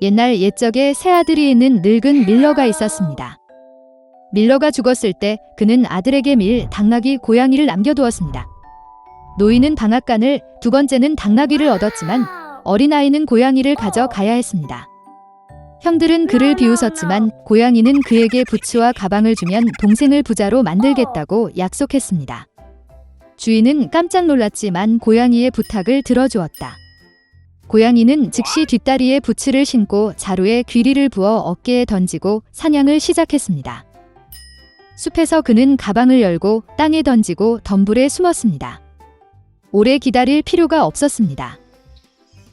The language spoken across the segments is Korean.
옛날 옛적에 세 아들이 있는 늙은 밀러가 있었습니다. 밀러가 죽었을 때 그는 아들에게 밀 당나귀 고양이를 남겨두었습니다. 노인은 방앗간을, 두 번째는 당나귀를 얻었지만 어린아이는 고양이를 가져가야 했습니다. 형들은 그를 비웃었지만 고양이는 그에게 부츠와 가방을 주면 동생을 부자로 만들겠다고 약속했습니다. 주인은 깜짝 놀랐지만 고양이의 부탁을 들어주었다. 고양이는 즉시 뒷다리에 부츠를 신고 자루에 귀리를 부어 어깨에 던지고 사냥을 시작했습니다. 숲에서 그는 가방을 열고 땅에 던지고 덤불에 숨었습니다. 오래 기다릴 필요가 없었습니다.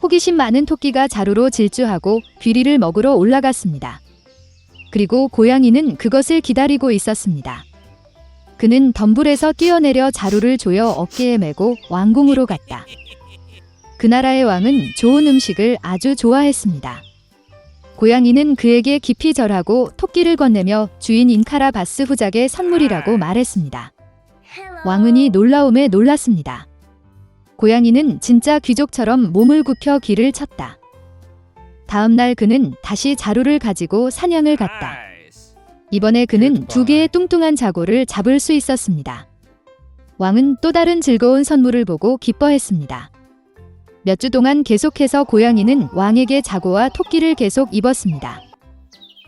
호기심 많은 토끼가 자루로 질주하고 귀리를 먹으러 올라갔습니다. 그리고 고양이는 그것을 기다리고 있었습니다. 그는 덤불에서 뛰어내려 자루를 조여 어깨에 메고 왕궁으로 갔다. 그 나라의 왕은 좋은 음식을 아주 좋아했습니다. 고양이는 그에게 깊이 절하고 토끼를 건네며 주인 인카라바스 후작의 선물이라고 말했습니다. 왕은 이 놀라움에 놀랐습니다. 고양이는 진짜 귀족처럼 몸을 굽혀 길을 쳤다. 다음 날 그는 다시 자루를 가지고 사냥을 갔다. 이번에 그는 2개의 뚱뚱한 자고를 잡을 수 있었습니다. 왕은 또 다른 즐거운 선물을 보고 기뻐했습니다. 몇 주 동안 계속해서 고양이는 왕에게 자고와 토끼를 계속 입었습니다.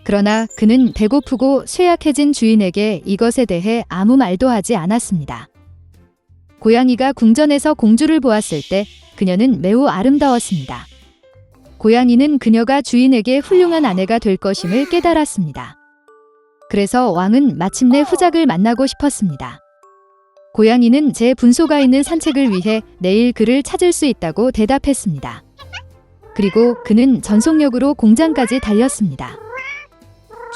그러나 그는 배고프고 쇠약해진 주인에게 이것에 대해 아무 말도 하지 않았습니다. 고양이가 궁전에서 공주를 보았을 때 그녀는 매우 아름다웠습니다. 고양이는 그녀가 주인에게 훌륭한 아내가 될 것임을 깨달았습니다. 그래서 왕은 마침내 후작을 만나고 싶었습니다. 고양이는 제 분소가 있는 산책을 위해 내일 그를 찾을 수 있다고 대답했습니다. 그리고 그는 전속력으로 공장까지 달렸습니다.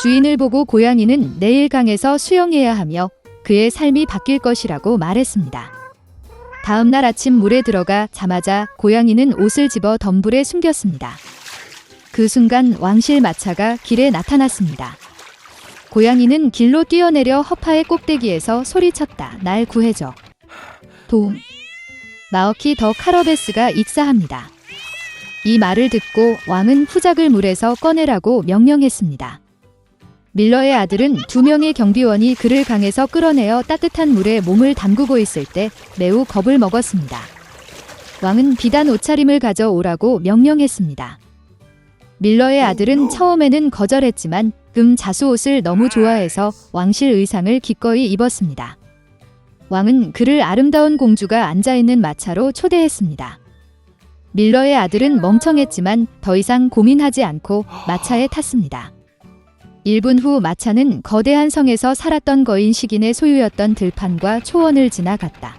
주인을 보고 고양이는 내일 강에서 수영해야 하며 그의 삶이 바뀔 것이라고 말했습니다. 다음 날 아침 물에 들어가 자마자 고양이는 옷을 집어 덤불에 숨겼습니다. 그 순간 왕실 마차가 길에 나타났습니다. 고양이는 길로 뛰어내려 허파의 꼭대기에서 소리쳤다. 날 구해줘. 도움. 마어키 더 카러베스가 익사합니다. 이 말을 듣고 왕은 후작을 물에서 꺼내라고 명령했습니다. 밀러의 아들은 2명의 경비원이 그를 강에서 끌어내어 따뜻한 물에 몸을 담그고 있을 때 매우 겁을 먹었습니다. 왕은 비단 옷차림을 가져오라고 명령했습니다. 밀러의 아들은 처음에는 거절했지만 금 자수 옷을 너무 좋아해서 왕실 의상을 기꺼이 입었습니다. 왕은 그를 아름다운 공주가 앉아있는 마차로 초대했습니다. 밀러의 아들은 멍청했지만 더 이상 고민하지 않고 마차에 탔습니다. 1분 후 마차는 거대한 성에서 살았던 거인 식인의 소유였던 들판과 초원을 지나갔다.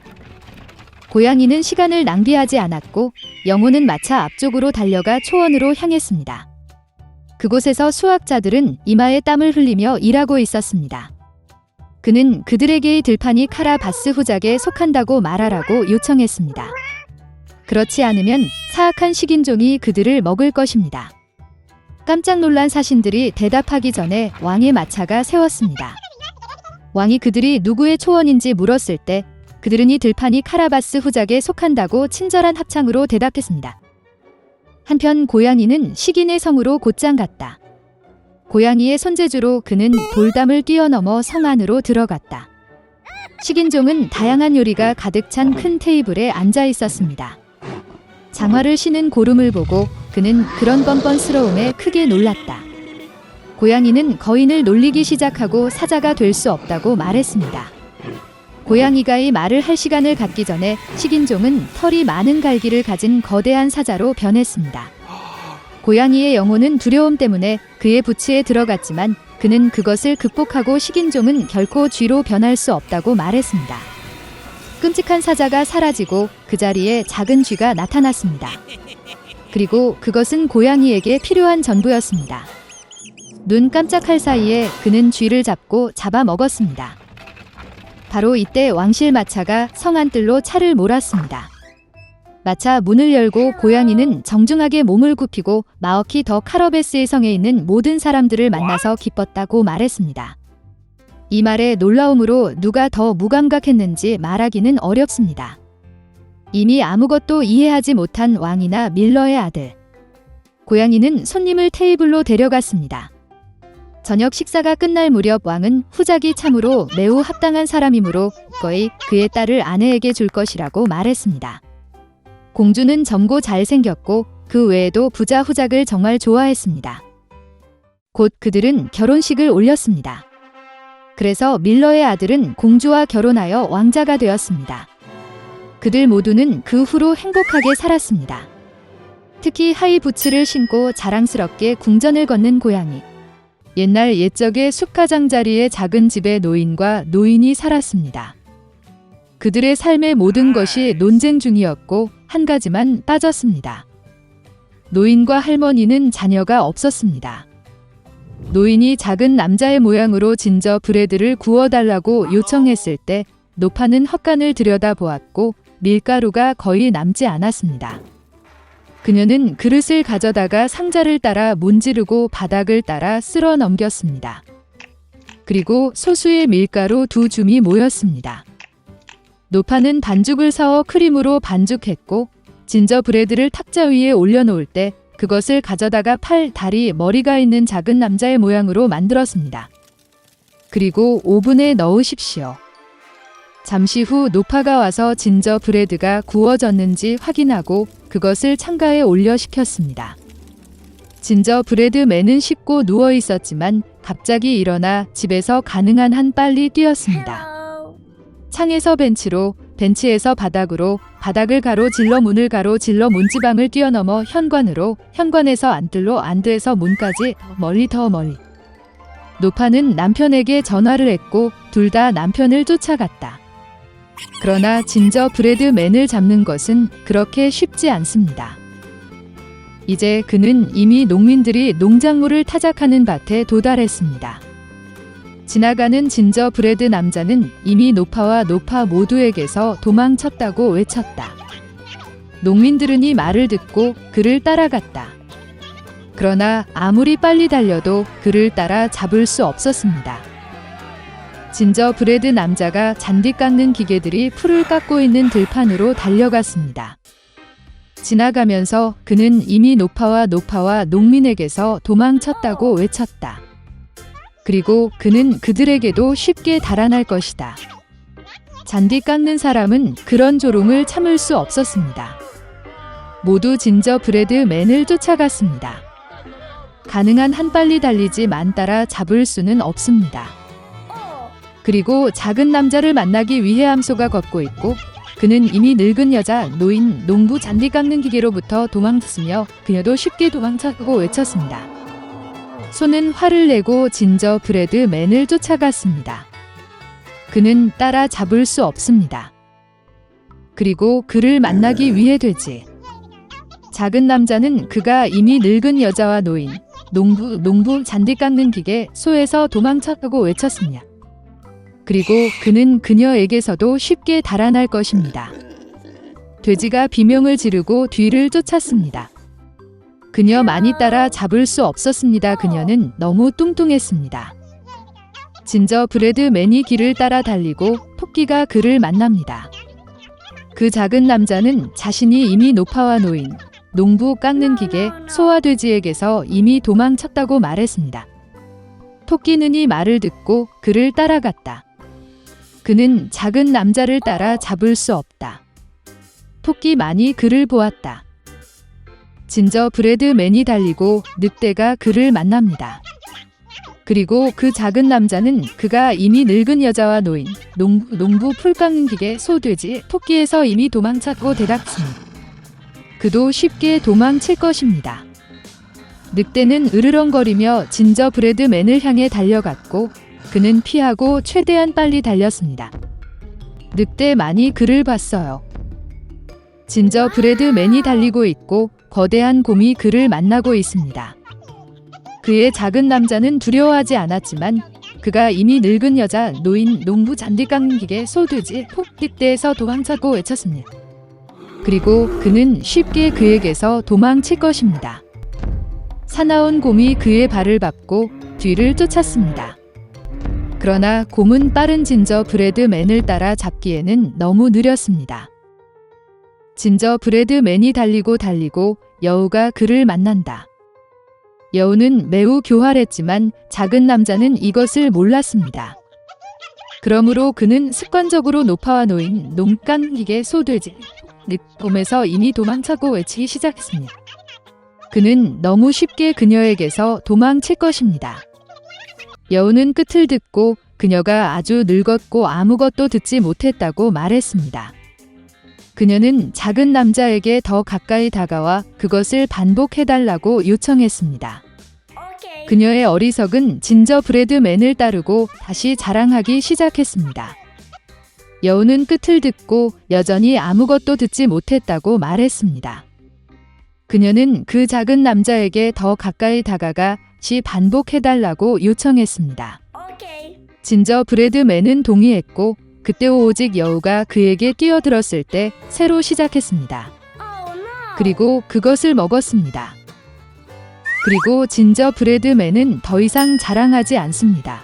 고양이는 시간을 낭비하지 않았고 영혼은 마차 앞쪽으로 달려가 초원으로 향했습니다. 그곳에서 수학자들은 이마에 땀을 흘리며 일하고 있었습니다. 그는 그들에게 들판이 카라바스 후작에 속한다고 말하라고 요청했습니다. 그렇지 않으면 사악한 식인종이 그들을 먹을 것입니다. 깜짝 놀란 사신들이 대답하기 전에 왕의 마차가 세웠습니다. 왕이 그들이 누구의 초원인지 물었을 때 그들은 이 들판이 카라바스 후작에 속한다고 친절한 합창으로 대답했습니다. 한편 고양이는 식인의 성으로 곧장 갔다. 고양이의 손재주로 그는 돌담을 뛰어넘어 성 안으로 들어갔다. 식인종은 다양한 요리가 가득 찬 큰 테이블에 앉아 있었습니다. 장화를 신은 고름을 보고 그는 그런 뻔뻔스러움에 크게 놀랐다. 고양이는 거인을 놀리기 시작하고 사자가 될 수 없다고 말했습니다. 고양이가 이 말을 할 시간을 갖기 전에 식인종은 털이 많은 갈기를 가진 거대한 사자로 변했습니다. 고양이의 영혼은 두려움 때문에 그의 부츠에 들어갔지만 그는 그것을 극복하고 식인종은 결코 쥐로 변할 수 없다고 말했습니다. 끔찍한 사자가 사라지고 그 자리에 작은 쥐가 나타났습니다. 그리고 그것은 고양이에게 필요한 전부였습니다. 눈 깜짝할 사이에 그는 쥐를 잡고 잡아먹었습니다. 바로 이때 왕실 마차가 성 안뜰로 차를 몰았습니다. 마차 문을 열고 고양이는 정중하게 몸을 굽히고 마어키 더 카러베스의 성에 있는 모든 사람들을 만나서 기뻤다고 말했습니다. 이 말에 놀라움으로 누가 더 무감각했는지 말하기는 어렵습니다. 이미 아무것도 이해하지 못한 왕이나 밀러의 아들. 고양이는 손님을 테이블로 데려갔습니다. 저녁 식사가 끝날 무렵 왕은 후작이 참으로 매우 합당한 사람이므로 거의 그의 딸을 아내에게 줄 것이라고 말했습니다. 공주는 젊고 잘생겼고 그 외에도 부자 후작을 정말 좋아했습니다. 곧 그들은 결혼식을 올렸습니다. 그래서 밀러의 아들은 공주와 결혼하여 왕자가 되었습니다. 그들 모두는 그 후로 행복하게 살았습니다. 특히 하이 부츠를 신고 자랑스럽게 궁전을 걷는 고양이. 옛날 옛적의 숲가장자리의 작은 집에 노인과 노인이 살았습니다. 그들의 삶의 모든 것이 논쟁 중이었고 한 가지만 빠졌습니다. 노인과 할머니는 자녀가 없었습니다. 노인이 작은 남자의 모양으로 진저브레드를 구워달라고 요청했을 때 노파는 헛간을 들여다보았고 밀가루가 거의 남지 않았습니다. 그녀는 그릇을 가져다가 상자를 따라 문지르고 바닥을 따라 쓸어 넘겼습니다. 그리고 소수의 밀가루 2줌이 모였습니다. 노파는 반죽을 사어 크림으로 반죽했고 진저브레드를 탁자 위에 올려놓을 때 그것을 가져다가 팔, 다리, 머리가 있는 작은 남자의 모양으로 만들었습니다. 그리고 오븐에 넣으십시오. 잠시 후 노파가 와서 진저브레드가 구워졌는지 확인하고 그것을 창가에 올려 식혔습니다. 진저브레드맨은 씻고 누워 있었지만 갑자기 일어나 집에서 가능한 한 빨리 뛰었습니다. 창에서 벤치로, 벤치에서 바닥으로, 바닥을 가로질러 문을 가로질러 문지방을 뛰어넘어 현관으로, 현관에서 안뜰로, 안뜰에서 문까지 더 멀리. 노파는 남편에게 전화를 했고 둘 다 남편을 쫓아갔다. 그러나 진저브레드맨을 잡는 것은 그렇게 쉽지 않습니다. 이제 그는 이미 농민들이 농작물을 타작하는 밭에 도달했습니다. 지나가는 진저브레드 남자는 이미 노파와 노파 모두에게서 도망쳤다고 외쳤다. 농민들은 이 말을 듣고 그를 따라갔다. 그러나 아무리 빨리 달려도 그를 따라 잡을 수 없었습니다. 진저브레드 남자가 잔디 깎는 기계들이 풀을 깎고 있는 들판으로 달려갔습니다. 지나가면서 그는 이미 노파와 농민에게서 도망쳤다고 외쳤다. 그리고 그는 그들에게도 쉽게 달아날 것이다. 잔디 깎는 사람은 그런 조롱을 참을 수 없었습니다. 모두 진저브레드맨을 쫓아갔습니다. 가능한 한 빨리 달리지만 따라 잡을 수는 없습니다. 그리고 작은 남자를 만나기 위해 암소가 걷고 있고 그는 이미 늙은 여자, 노인, 농부 잔디 깎는 기계로부터 도망쳤으며 그녀도 쉽게 도망쳤고 외쳤습니다. 소는 화를 내고 진저브레드맨을 쫓아갔습니다. 그는 따라 잡을 수 없습니다. 그리고 그를 만나기 위해 되지. 작은 남자는 그가 이미 늙은 여자와 노인, 농부 잔디 깎는 기계, 소에서 도망쳤다고 외쳤습니다. 그리고 그는 그녀에게서도 쉽게 달아날 것입니다. 돼지가 비명을 지르고 뒤를 쫓았습니다. 그녀 많이 따라 잡을 수 없었습니다. 그녀는 너무 뚱뚱했습니다. 진저브레드맨이 길을 따라 달리고 토끼가 그를 만납니다. 그 작은 남자는 자신이 이미 노파와 노인, 농부 깎는 기계, 소와 돼지에게서 이미 도망쳤다고 말했습니다. 토끼는 이 말을 듣고 그를 따라갔다. 그는 작은 남자를 따라 잡을 수 없다. 토끼만이 그를 보았다. 진저브레드맨이 달리고 늑대가 그를 만납니다. 그리고 그 작은 남자는 그가 이미 늙은 여자와 노인, 농부 풀 깎는 기계, 소, 돼지, 토끼에서 이미 도망쳤고 대답습니다. 그도 쉽게 도망칠 것입니다. 늑대는 으르렁거리며 진저브레드맨을 향해 달려갔고 그는 피하고 최대한 빨리 달렸습니다. 늑대만이 그를 봤어요. 진저브레드맨이 달리고 있고 거대한 곰이 그를 만나고 있습니다. 그의 작은 남자는 두려워하지 않았지만 그가 이미 늙은 여자, 노인, 농부 잔디 깎는 기계, 소, 돼지, 늑대에서 도망쳤고 외쳤습니다. 그리고 그는 쉽게 그에게서 도망칠 것입니다. 사나운 곰이 그의 발을 밟고 뒤를 쫓았습니다. 그러나 곰은 빠른 진저브레드맨을 따라 잡기에는 너무 느렸습니다. 진저브레드맨이 달리고 여우가 그를 만난다. 여우는 매우 교활했지만 작은 남자는 이것을 몰랐습니다. 그러므로 그는 습관적으로 노파와 놓인 농간기계 소돼지 늑곰에서 이미 도망차고 외치기 시작했습니다. 그는 너무 쉽게 그녀에게서 도망칠 것입니다. 여우는 끝을 듣고 그녀가 아주 늙었고 아무것도 듣지 못했다고 말했습니다. 그녀는 작은 남자에게 더 가까이 다가와 그것을 반복해달라고 요청했습니다. 그녀의 어리석은 진저브레드맨을 따르고 다시 자랑하기 시작했습니다. 여우는 끝을 듣고 여전히 아무것도 듣지 못했다고 말했습니다. 그녀는 그 작은 남자에게 더 가까이 다가가 다시 반복해달라고 요청했습니다. 진저브레드맨은 동의했고 그때 오직 여우가 그에게 끼어들었을 때 새로 시작했습니다. 그리고 그것을 먹었습니다. 그리고 진저브레드맨은 더 이상 자랑하지 않습니다.